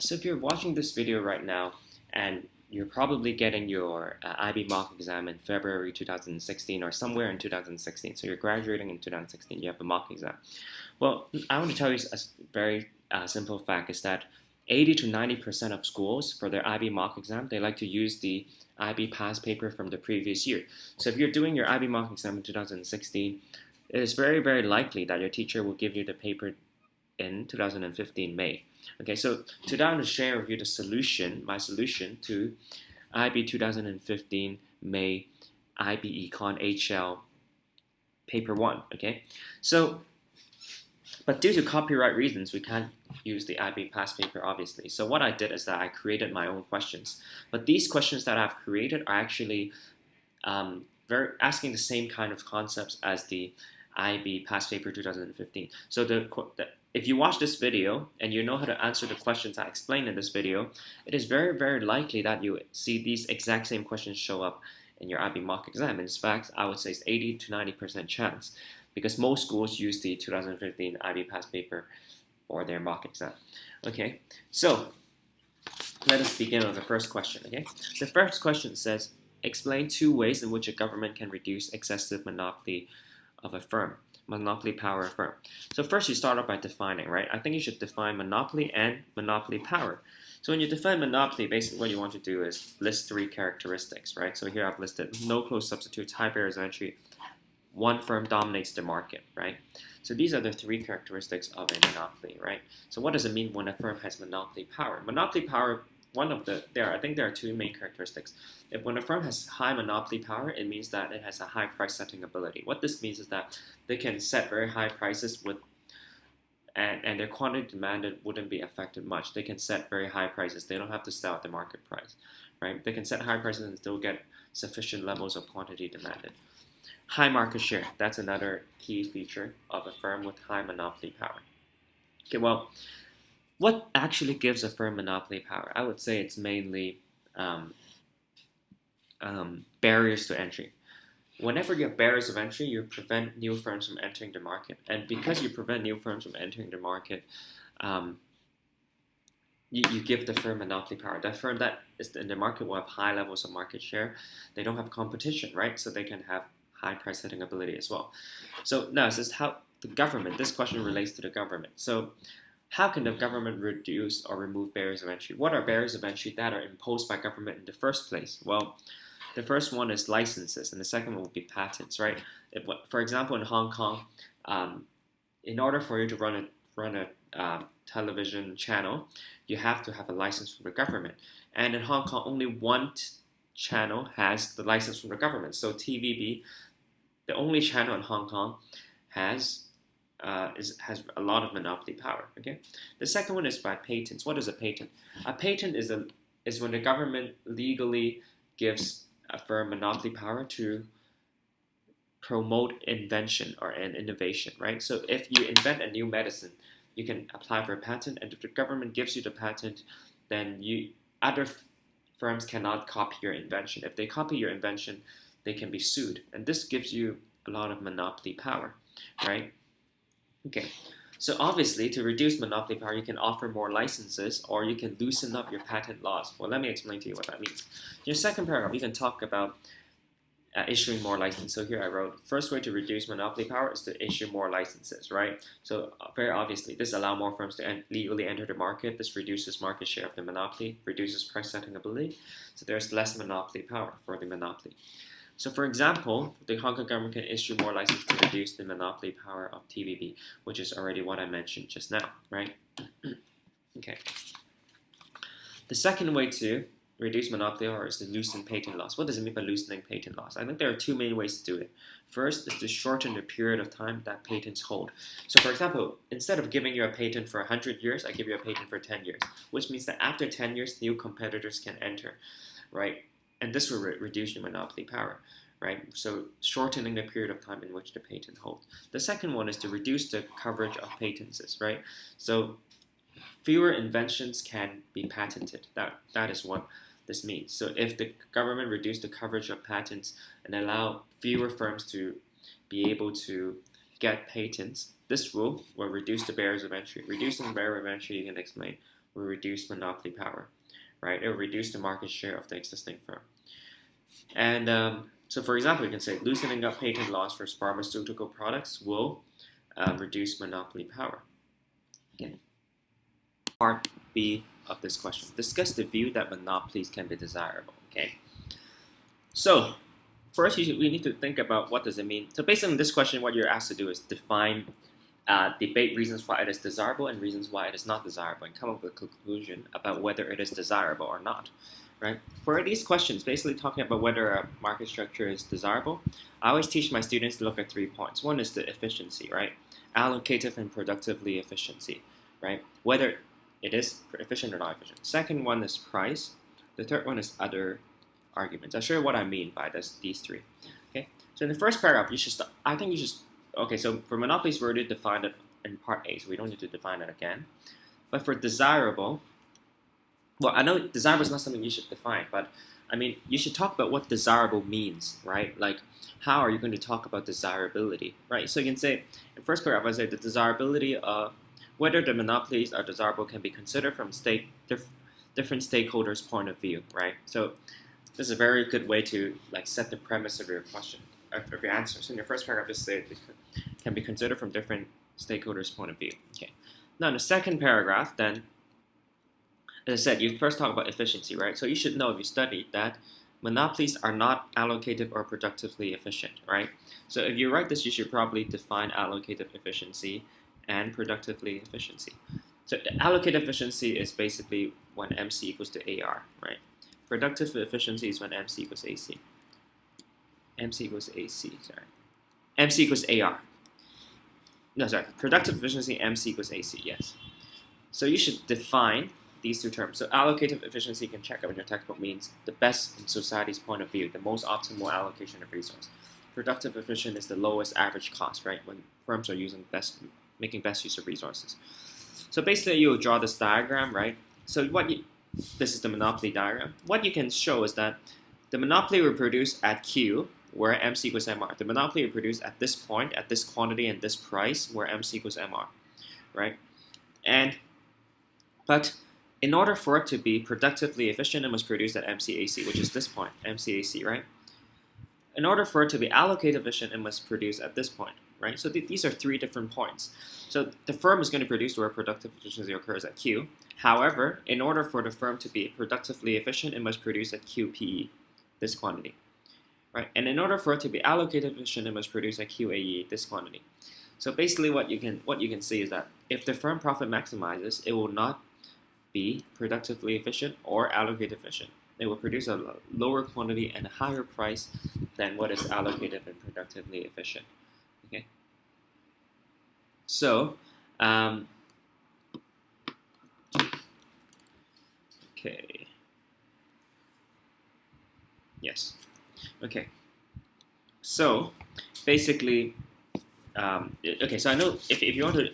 So if you're watching this video right now and you're probably getting your IB mock exam in February 2016 or somewhere in 2016. So you're graduating in 2016, you have a mock exam. Well, I want to tell you a very simple fact is that 80 to 90% of schools for their IB mock exam, they like to use the IB past paper from the previous year. So if you're doing your IB mock exam in 2016, it is very, very likely that your teacher will give you the paper in 2015 May. Okay, so today I'm going to share with you the solution, my solution to IB 2015 May IB Econ HL paper 1. Okay, so but due to copyright reasons, we can't use the IB past paper, obviously. So what I did is that I created my own questions. But these questions that I've created are actually asking the same kind of concepts as the IB past paper 2015. So if you watch this video and you know how to answer the questions I explained in this video, it is very, very likely that you see these exact same questions show up in your IB mock exam. In fact, I would say it's 80 to 90% chance, because most schools use the 2015 IB past paper for their mock exam. Okay, so let us begin with the first question. Okay, the first question says, explain 2 ways in which a government can reduce excessive monopoly of a firm, monopoly power of a firm. So first you start off by defining, right? I think you should define monopoly and monopoly power. So when you define monopoly, basically what you want to do is list 3 characteristics, right? So here I've listed no close substitutes, high barriers of entry, one firm dominates the market, right? So these are the 3 characteristics of a monopoly, right? So what does it mean when a firm has monopoly power? Monopoly power, I think there are 2 main characteristics. When a firm has high monopoly power, it means that it has a high price setting ability. What this means is that they can set very high prices and their quantity demanded wouldn't be affected much. They can set very high prices. They don't have to sell at the market price, right? They can set high prices and still get sufficient levels of quantity demanded. High market share, that's another key feature of a firm with high monopoly power. Okay, well, what actually gives a firm monopoly power? I would say it's mainly barriers to entry. Whenever you have barriers of entry, you prevent new firms from entering the market. And because you prevent new firms from entering the market, you give the firm monopoly power. That firm that is in the market will have high levels of market share. They don't have competition, right? So they can have high price setting ability as well. So now this is how the government, this question relates to the government. So how can the government reduce or remove barriers of entry? What are barriers of entry that are imposed by government in the first place? Well, the first one is licenses, and the second one will be patents, right? For example, in Hong Kong, in order for you to run a television channel, you have to have a license from the government. And in Hong Kong, only one channel has the license from the government. So TVB, the only channel in Hong Kong, has a lot of monopoly power. Okay. The second one is by patents. What is a patent? A patent is when the government legally gives a firm monopoly power to promote invention or an innovation, right? So if you invent a new medicine, you can apply for a patent, and if the government gives you the patent, then other firms cannot copy your invention. If they copy your invention, they can be sued, and this gives you a lot of monopoly power, right? Okay, so obviously to reduce monopoly power, you can offer more licenses or you can loosen up your patent laws. Well, let me explain to you what that means. In your second paragraph, you can talk about issuing more licenses. So here I wrote, first way to reduce monopoly power is to issue more licenses, right? So very obviously, this allows more firms to legally enter the market. This reduces market share of the monopoly, reduces price setting ability. So there's less monopoly power for the monopoly. So for example, the Hong Kong government can issue more licenses to reduce the monopoly power of TVB, which is already what I mentioned just now, right? Okay. The second way to reduce monopoly power is to loosen patent laws. What does it mean by loosening patent laws? I think there are 2 main ways to do it. First is to shorten the period of time that patents hold. So for example, instead of giving you a patent for 100 years, I give you a patent for 10 years, which means that after 10 years, new competitors can enter, right? And this will reduce your monopoly power, right? So shortening the period of time in which the patent holds. The second one is to reduce the coverage of patents, right? So fewer inventions can be patented. That is what this means. So if the government reduce the coverage of patents and allow fewer firms to be able to get patents, this rule will reduce the barriers of entry. Reducing the barrier of entry, you can explain will reduce monopoly power, right? It will reduce the market share of the existing firm. And so, for example, you can say loosening up patent laws for pharmaceutical products will reduce monopoly power. Okay. Part B of this question: discuss the view that monopolies can be desirable. Okay. So, first, we need to think about what does it mean. So, based on this question, what you're asked to do is define, debate reasons why it is desirable and reasons why it is not desirable, and come up with a conclusion about whether it is desirable or not. Right? For these questions, basically talking about whether a market structure is desirable, I always teach my students to look at 3 points. One is the efficiency, right? Allocative and productively efficiency, right? Whether it is efficient or not efficient. Second one is price. The third one is other arguments. I'll show you what I mean by these 3. Okay. So in the first paragraph, okay. So for monopolies, we already defined it in part A, so we don't need to define it again. But for desirable, well, I know desirable is not something you should define, but I mean, you should talk about what desirable means, right? Like, how are you going to talk about desirability, right? So you can say, in first paragraph, I say the desirability of whether the monopolies are desirable can be considered from different stakeholders' point of view, right? So this is a very good way to like set the premise of your question, of your answer. So in your first paragraph, just say it can be considered from different stakeholders' point of view. Okay. Now in the second paragraph, then, as I said, you first talk about efficiency, right? So you should know, if you studied, that monopolies are not allocative or productively efficient, right? So if you write this, you should probably define allocative efficiency and productively efficiency. So allocative efficiency is basically when MC equals to AR, right? Productive efficiency is when MC equals AC. MC equals AC, sorry. MC equals AR. No, sorry. Productive efficiency, MC equals AC, yes. So you should define these 2 terms. So allocative efficiency, you can check out in your textbook, means the best in society's point of view, the most optimal allocation of resource. Productive efficient is the lowest average cost, right? When firms are making best use of resources. So basically, you will draw this diagram, right? So this is the monopoly diagram. What you can show is that the monopoly will produce at Q, where MC equals MR. The monopoly will produce at this point, at this quantity, and this price, where MC equals MR, right? But in order for it to be productively efficient, it must produce at MCAC, which is this point, MCAC, right? In order for it to be allocative efficient, it must produce at this point, right? So these are 3 different points. So the firm is going to produce where productive efficiency occurs at Q. However, in order for the firm to be productively efficient, it must produce at QPE, this quantity, right? And in order for it to be allocative efficient, it must produce at QAE, this quantity. So basically, what you can see is that if the firm profit maximizes, it will not be productively efficient or allocative efficient. It will produce a lower quantity and a higher price than what is allocative and productively efficient. Okay. So, okay. Yes. Okay. So, basically, okay. So I know if you want to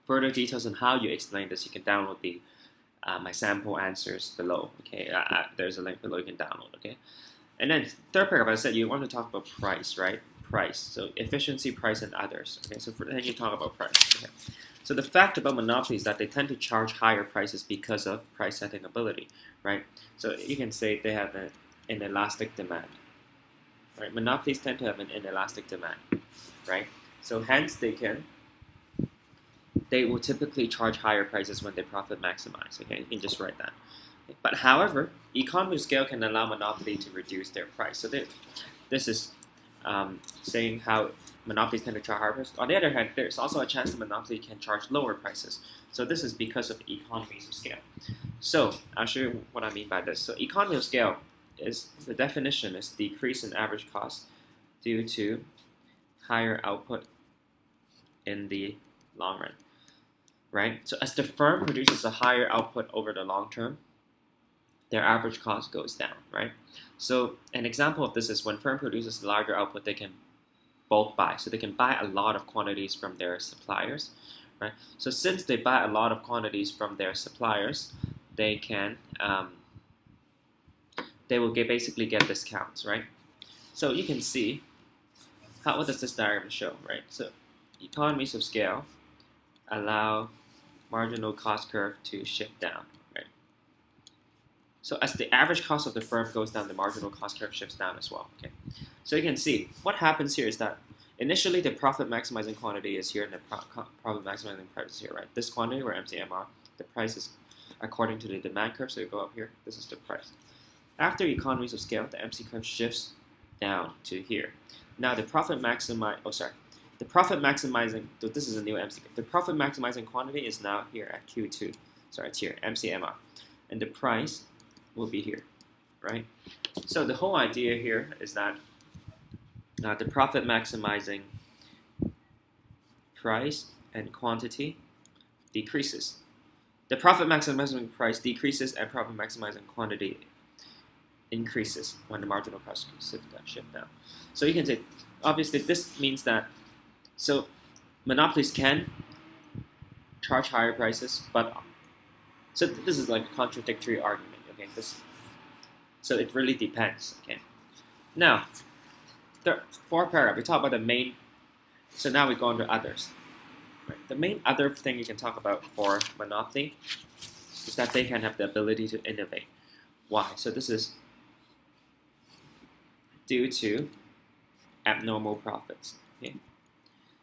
further details on how you explain this, you can download my sample answers below. Okay, there's a link below you can download. Okay, and then third paragraph, I said you want to talk about price, right? Price. So efficiency, price, and others. Okay, so then you talk about price. Okay. So the fact about monopolies is that they tend to charge higher prices because of price setting ability, right? So you can say they have an inelastic demand, right? Monopolies tend to have an inelastic demand, right? So hence they will typically charge higher prices when they profit maximize. Okay, you can just write that. But however, economies of scale can allow monopoly to reduce their price. So this is saying how monopolies tend to charge higher prices. On the other hand, there's also a chance that monopoly can charge lower prices. So this is because of economies of scale. So I'll show you what I mean by this. So economy of scale is, the definition is decrease in average cost due to higher output in the long run. Right? So as the firm produces a higher output over the long term, their average cost goes down, right? So an example of this is when firm produces larger output, they can bulk buy. So they can buy a lot of quantities from their suppliers, right? So since they buy a lot of quantities from their suppliers, they will basically get discounts, right? So you can see what does this diagram show, right? So economies of scale allow marginal cost curve to shift down, right? So as the average cost of the firm goes down, the marginal cost curve shifts down as well, okay? So you can see what happens here is that initially the profit maximizing quantity is here and the profit maximizing price is here, right? This quantity, or MCMR, the price is according to the demand curve, so you go up here, this is the price. After economies of scale, the MC curve shifts down to here. Now the profit maximizing, the profit maximizing, so this is a new MC curve. The profit maximizing quantity is now here at Q2, it's here, MCMR. And the price will be here, right? So the whole idea here is that the profit maximizing price and quantity decreases. The profit maximizing price decreases and profit maximizing quantity increases when the marginal cost shift down. So you can say, obviously this means that, so monopolies can charge higher prices, but, so this is like a contradictory argument, okay? So it really depends, okay? Now, the fourth paragraph, we talk about the main, so now we go on to others. Right. The main other thing you can talk about for monopoly is that they can have the ability to innovate. Why? So this is due to abnormal profits. Okay?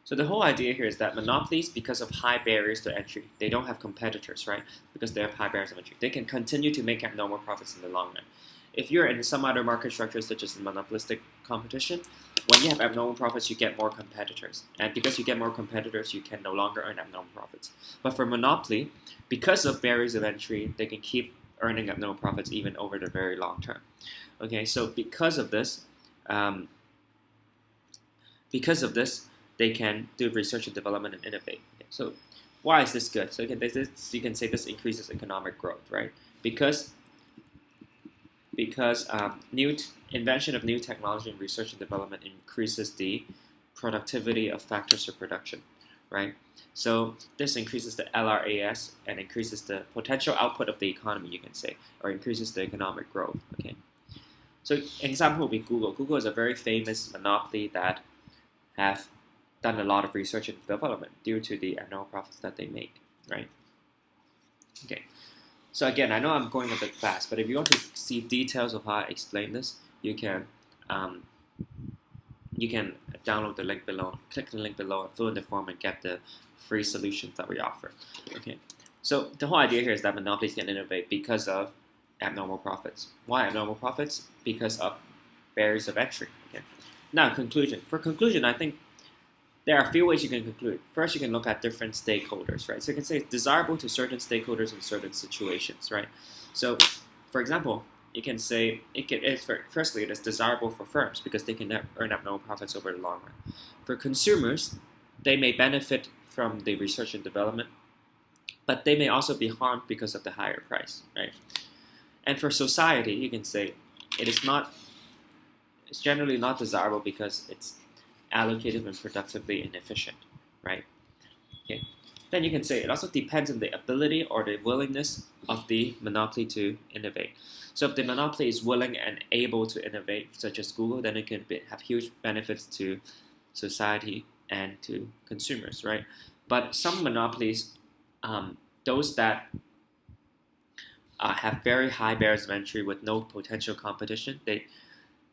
So the whole idea here is that monopolies, because of high barriers to entry, they don't have competitors, right? Because they have high barriers to entry. They can continue to make abnormal profits in the long run. If you're in some other market structures, such as monopolistic competition, when you have abnormal profits, you get more competitors. And because you get more competitors, you can no longer earn abnormal profits. But for monopoly, because of barriers of entry, they can keep earning abnormal profits even over the very long term. Okay, so because of this, they can do research and development and innovate. Okay, so why is this good? So you can say this increases economic growth, right? Because invention of new technology and research and development increases the productivity of factors of production, right? So this increases the LRAS and increases the potential output of the economy, you can say, or increases the economic growth, okay? So an example would be Google. Google is a very famous monopoly that have done a lot of research and development due to the annual profits that they make, right? Okay. So again, I know I'm going a bit fast, but if you want to see details of how I explain this, you can download the link below, click the link below, and fill in the form and get the free solutions that we offer. Okay. So the whole idea here is that monopolies can innovate because of abnormal profits. Why abnormal profits? Because of barriers of entry. Okay. Now conclusion. For conclusion, I think there are a few ways you can conclude. First, you can look at different stakeholders, right? So you can say it's desirable to certain stakeholders in certain situations, right? So, for example, you can say firstly, it is desirable for firms because they can earn abnormal profits over the long run. For consumers, they may benefit from the research and development, but they may also be harmed because of the higher price, right? And for society, you can say it's generally not desirable because it's allocative and productively inefficient, right? Okay. Then you can say it also depends on the ability or the willingness of the monopoly to innovate. So if the monopoly is willing and able to innovate, such as Google, then it can have huge benefits to society and to consumers, right? But some monopolies, those that have very high barriers of entry with no potential competition,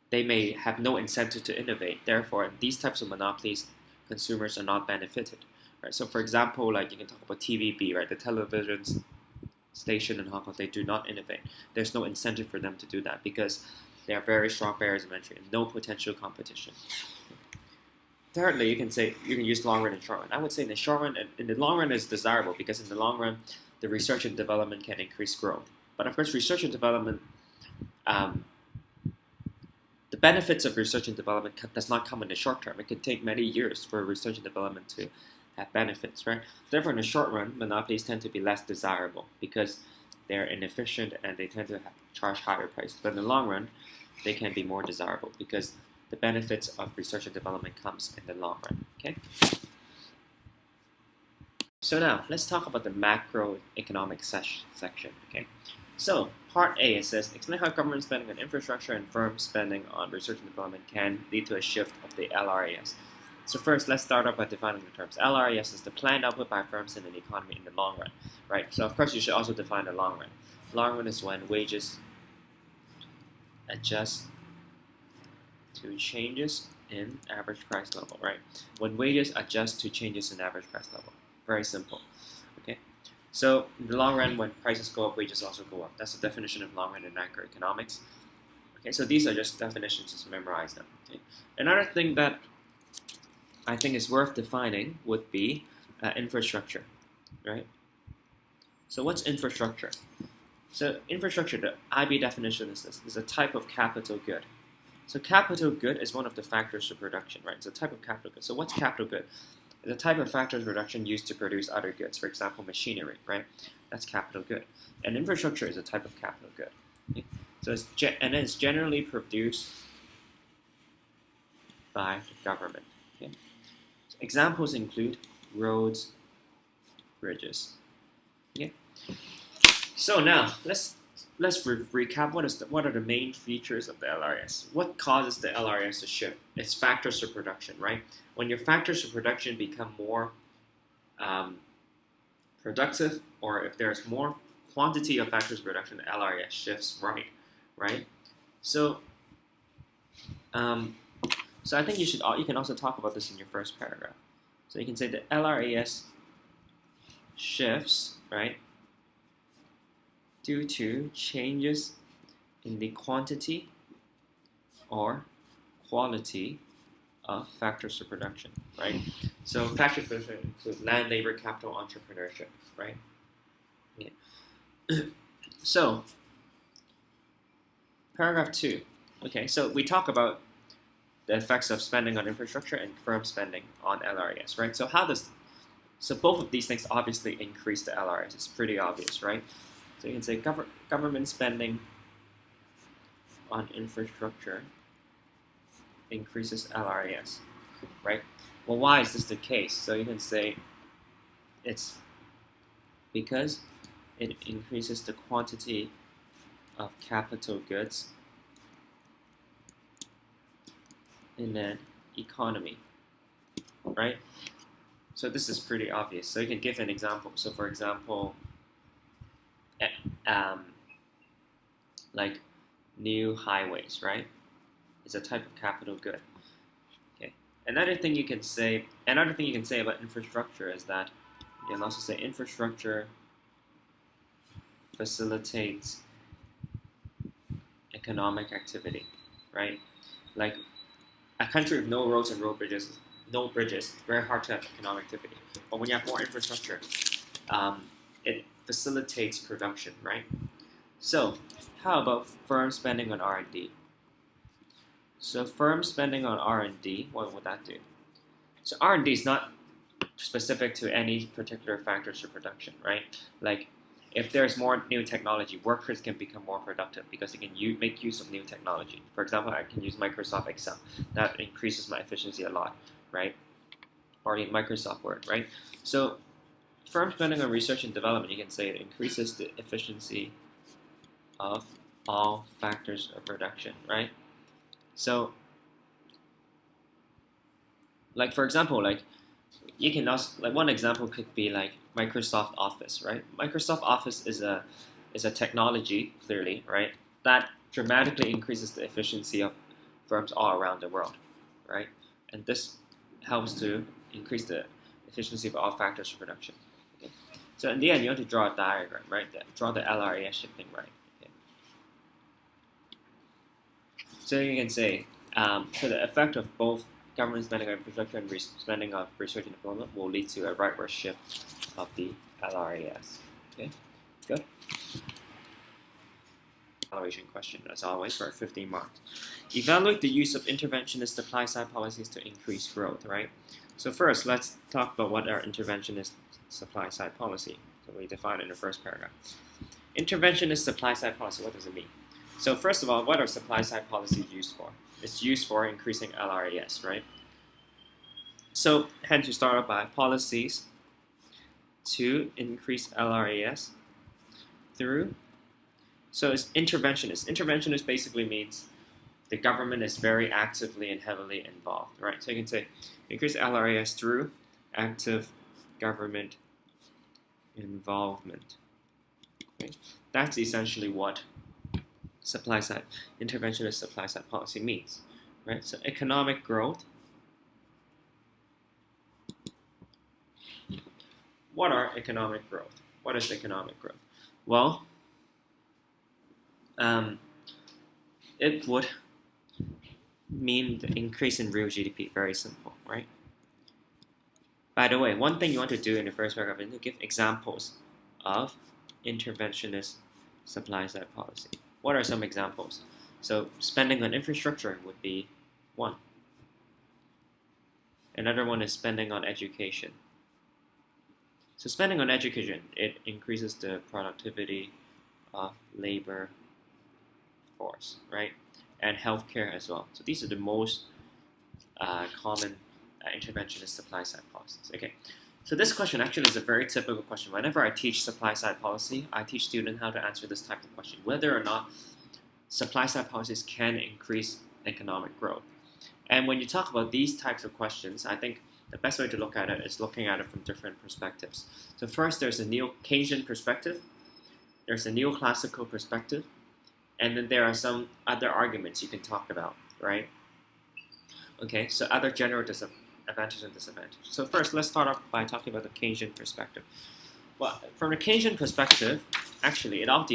they may have no incentive to innovate. Therefore, in these types of monopolies, consumers are not benefited. Right? So, for example, like you can talk about TVB, right? The television station in Hong Kong, they do not innovate. There's no incentive for them to do that because there are very strong barriers of entry and no potential competition. Thirdly, you can use long run and short run. I would say in the long run is desirable because in the long run, the research and development can increase growth. But of course, research and development, the benefits of research and development does not come in the short term. It can take many years for research and development to have benefits, right? Therefore, in the short run, monopolies tend to be less desirable because they're inefficient and they tend to charge higher prices. But in the long run, they can be more desirable because the benefits of research and development comes in the long run, okay? So now, let's talk about the macroeconomic section, okay? So, part A, it says, explain how government spending on infrastructure and firm spending on research and development can lead to a shift of the LRAS. So first, let's start off by defining the terms. LRES is the planned output by firms in an economy in the long run, right? So of course, you should also define the long run. Long run is when wages adjust to changes in average price level, right? When wages adjust to changes in average price level. Very simple, okay? So in the long run, when prices go up, wages also go up. That's the definition of long run in macroeconomics. Okay, so these are just definitions, just memorize them. Okay? Another thing that I think is worth defining would be infrastructure, right? So what's infrastructure? So infrastructure, the IB definition is this, is a type of capital good. So capital good is one of the factors of production, right? It's a type of capital good. So what's capital good? It's a type of factors of production used to produce other goods, for example, machinery, right? That's capital good. And infrastructure is a type of capital good. Okay? So it's generally produced by the government. Okay? So examples include roads, bridges. Okay? So now let's recap what are the main features of the LRES. What causes the LRES to shift? It's factors of production, right? When your factors of production become more productive, or if there's more quantity of factors of production, the LRES shifts right? So I think you can also talk about this in your first paragraph. So you can say the LRES shifts, right, due to changes in the quantity or quality of factors of production, right? So factors of production include land, labor, capital, entrepreneurship, right? Yeah. So paragraph 2. Okay, so we talk about the effects of spending on infrastructure and firm spending on LRES, right? So both of these things obviously increase the LRES. It's pretty obvious, right? So you can say government spending on infrastructure increases LRES, right? Well, why is this the case? So you can say it's because it increases the quantity of capital goods in an economy, right? So this is pretty obvious. So you can give an example. So for example, like new highways, right? It's a type of capital good. Okay. Another thing you can say about infrastructure is that you can also say infrastructure facilitates economic activity, right? Like a country with no roads and no bridges, it's very hard to have economic activity. But when you have more infrastructure, it facilitates production, right? So how about firm spending on R&D? So firm spending on R&D, what would that do? So R&D is not specific to any particular factors of production, right? Like if there's more new technology, workers can become more productive because they can make use of new technology. For example, I can use Microsoft Excel. That increases my efficiency a lot, right? Or in Microsoft Word, right? So firm spending on research and development, you can say it increases the efficiency of all factors of production, right? So, like for example, like you can also, like one example could be like Microsoft Office, right? Microsoft Office is a technology, clearly, right? That dramatically increases the efficiency of firms all around the world, right? And this helps to increase the efficiency of all factors of production. Okay? So in the end, you want to draw a diagram, right? Draw the LRES shifting, right? Okay. So you can say, so the effect of both government spending on infrastructure and spending on research and development will lead to a rightward shift of the LRES. Okay, good. Evaluation question, as always, for 15 marks. Evaluate the use of interventionist supply-side policies to increase growth, right? So first, let's talk about what are interventionist supply-side policy. So we define it in the first paragraph. Interventionist supply-side policy, what does it mean? So first of all, what are supply-side policies used for? It's used for increasing LRES, right? So hence you start off by policies to increase LRES through. So it's interventionist. Interventionist basically means the government is very actively and heavily involved, right? So you can say Increase LRAS through active government involvement. Okay? That's essentially what supply side interventionist supply side policy means, right? So economic growth. What are economic growth? What is economic growth? Well, it would mean the increase in real GDP. Very simple, right? By the way, one thing you want to do in the first paragraph is to give examples of interventionist supply side policy. What are some examples? So spending on infrastructure would be one. Another one is spending on education. So spending on education, it increases the productivity of labor force, right? And healthcare as well. So these are the most common interventionist supply side policies. Okay, so this question actually is a very typical question. Whenever I teach supply side policy, I teach students how to answer this type of question, whether or not supply side policies can increase economic growth. And when you talk about these types of questions, I think the best way to look at it is looking at it from different perspectives. So first, there's a neo-Keynesian perspective, there's a neoclassical perspective, and then there are some other arguments you can talk about, right? Okay, so other general advantages and disadvantages. So first, let's start off by talking about the Keynesian perspective. Well, from the Keynesian perspective, actually, it all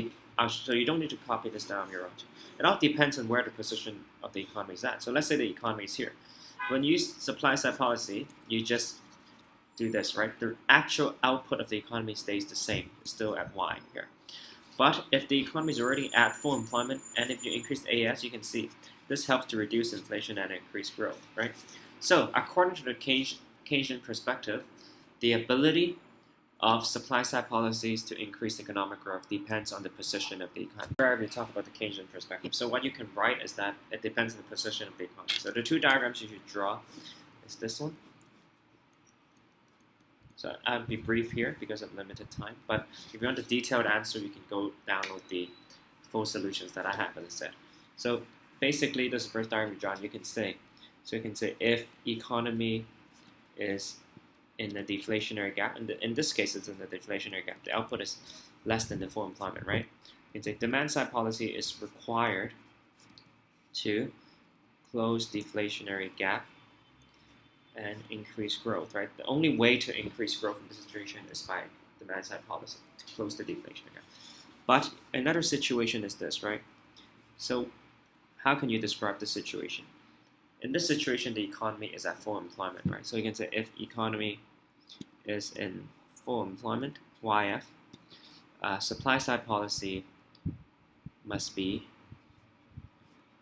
so you don't need to copy this down your own. It all depends on where the position of the economy is at. So let's say the economy is here. When you use supply side policy, you just do this, right? The actual output of the economy stays the same, it's still at Y here. But if the economy is already at full employment, and if you increase AS, you can see this helps to reduce inflation and increase growth, right? So according to the Keynesian perspective, the ability of supply side policies to increase economic growth depends on the position of the economy. Here we talk about the Keynesian perspective. So what you can write is that it depends on the position of the economy. So the two diagrams you should draw is this one. So I'll be brief here because of limited time. But if you want a detailed answer, you can go download the full solutions that I have, as I said. So basically, this is the first diagram you draw. You can say, if economy is in a deflationary gap, and in this case it's in the deflationary gap, the output is less than the full employment, right? You can say demand side policy is required to close deflationary gap and increase growth, right? The only way to increase growth in this situation is by demand side policy to close the deflationary gap. But another situation is this, right? So how can you describe the situation? In this situation, the economy is at full employment, right? So you can say if economy is in full employment, YF, supply side policy must be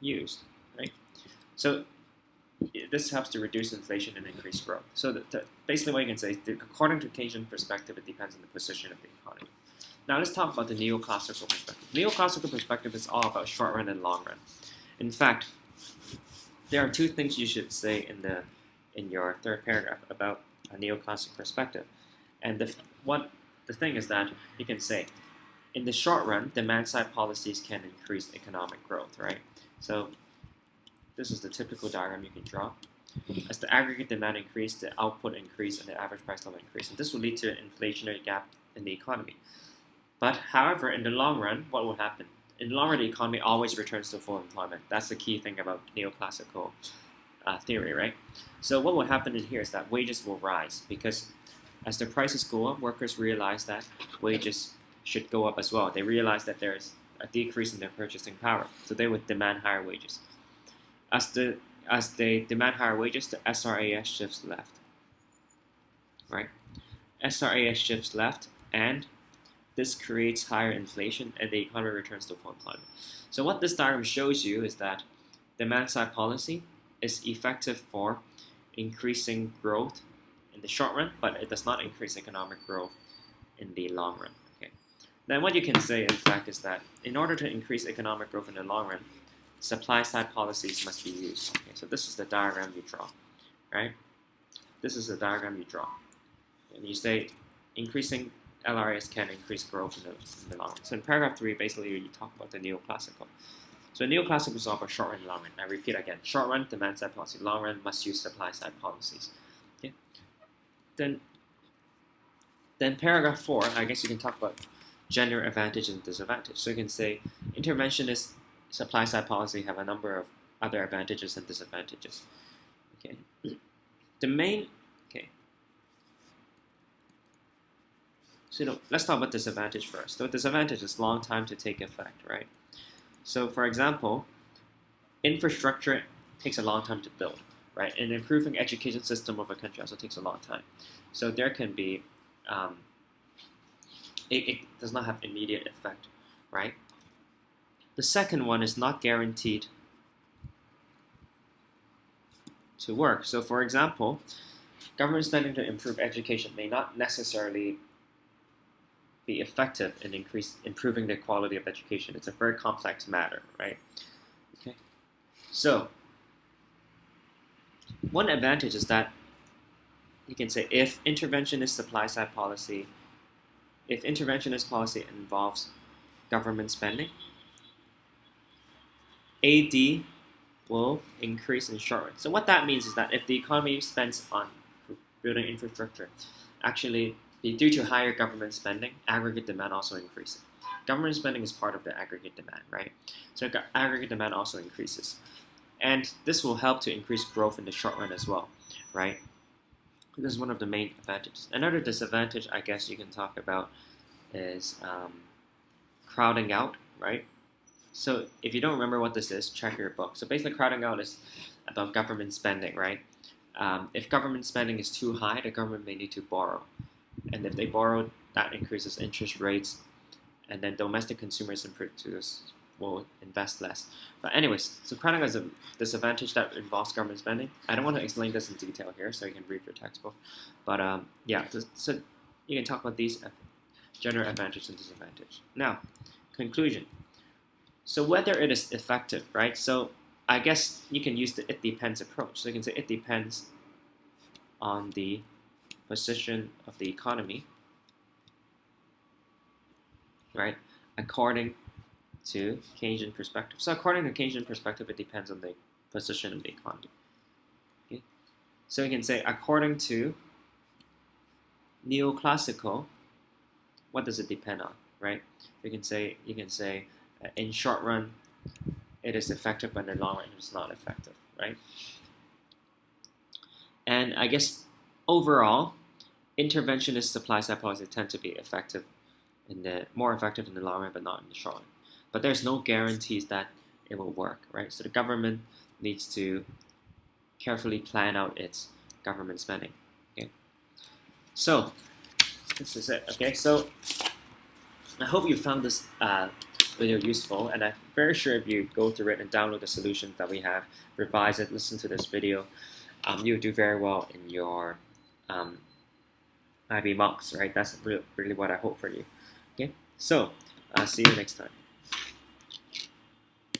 used, right? So this helps to reduce inflation and increase growth. So basically what you can say is according to Keynesian perspective, it depends on the position of the economy. Now let's talk about the neoclassical perspective. Neoclassical perspective is all about short run and long run. In fact, there are two things you should say in your third paragraph about a neoclassical perspective. And the thing is that you can say, in the short run, demand side policies can increase economic growth, right? So this is the typical diagram you can draw. As the aggregate demand increase, the output increase, and the average price level increase. And this will lead to an inflationary gap in the economy. But however, in the long run, what will happen? In the long run, the economy always returns to full employment. That's the key thing about neoclassical theory, right? So what will happen in here is that wages will rise because as the prices go up, workers realize that wages should go up as well. They realize that there's a decrease in their purchasing power, so they would demand higher wages. As they demand higher wages, the SRAS shifts left, right? SRAS shifts left, and this creates higher inflation, and the economy returns to full employment. So what this diagram shows you is that demand side policy is effective for increasing growth in the short run, but it does not increase economic growth in the long run. Okay. Then what you can say, in fact, is that in order to increase economic growth in the long run, supply side policies must be used. Okay, so this is the diagram you draw, right? This is the diagram you draw. And you say increasing LRAs can increase growth in the long run. So in paragraph 3, basically you talk about the neoclassical. So neoclassical is all about short run and long run. I repeat again, short run, demand side policy. Long run must use supply side policies. Then paragraph 4, I guess you can talk about general advantage and disadvantage. So you can say interventionist supply side policy have a number of other advantages and disadvantages. Okay. So let's talk about disadvantage first. So disadvantage is long time to take effect, right? So for example, infrastructure takes a long time to build, right? And improving education system of a country also takes a long time. So there can be, it does not have immediate effect, right? The second one is not guaranteed to work. So for example, government spending to improve education may not necessarily be effective in improving the quality of education. It's a very complex matter, right? Okay. So one advantage is that you can say if interventionist supply side policy, if interventionist policy involves government spending, AD will increase in short run. So what that means is that if the economy spends on building infrastructure, actually due to higher government spending, aggregate demand also increases. Government spending is part of the aggregate demand, right? So aggregate demand also increases. And this will help to increase growth in the short run as well, right? This is one of the main advantages. Another disadvantage, I guess you can talk about, is crowding out, right? So if you don't remember what this is, check your book. So basically crowding out is about government spending, right? If government spending is too high, the government may need to borrow. And if they borrow, that increases interest rates, and then domestic consumers and producers will invest less. But anyways, so crowding out is a disadvantage that involves government spending. I don't want to explain this in detail here, so you can read your textbook. But yeah, so you can talk about these general advantage and disadvantage. Now, conclusion. So whether it is effective, right? So I guess you can use the it depends approach. So you can say it depends on the position of the economy, right? According to Keynesian perspective. So according to Keynesian perspective, it depends on the position of the economy. Okay? So you can say according to neoclassical, what does it depend on, right? You can say in short run, it is effective, but in the long run, it's not effective, right? And I guess overall, interventionist supply side policies tend to be more effective in the long run, but not in the short run. But there's no guarantees that it will work, right? So the government needs to carefully plan out its government spending. Okay. So this is it. Okay. So I hope you found this video useful, and I'm very sure if you go through it and download the solutions that we have, revise it, listen to this video, you'll do very well in your IB mocks, right? That's really what I hope for you. Okay, so see you next time.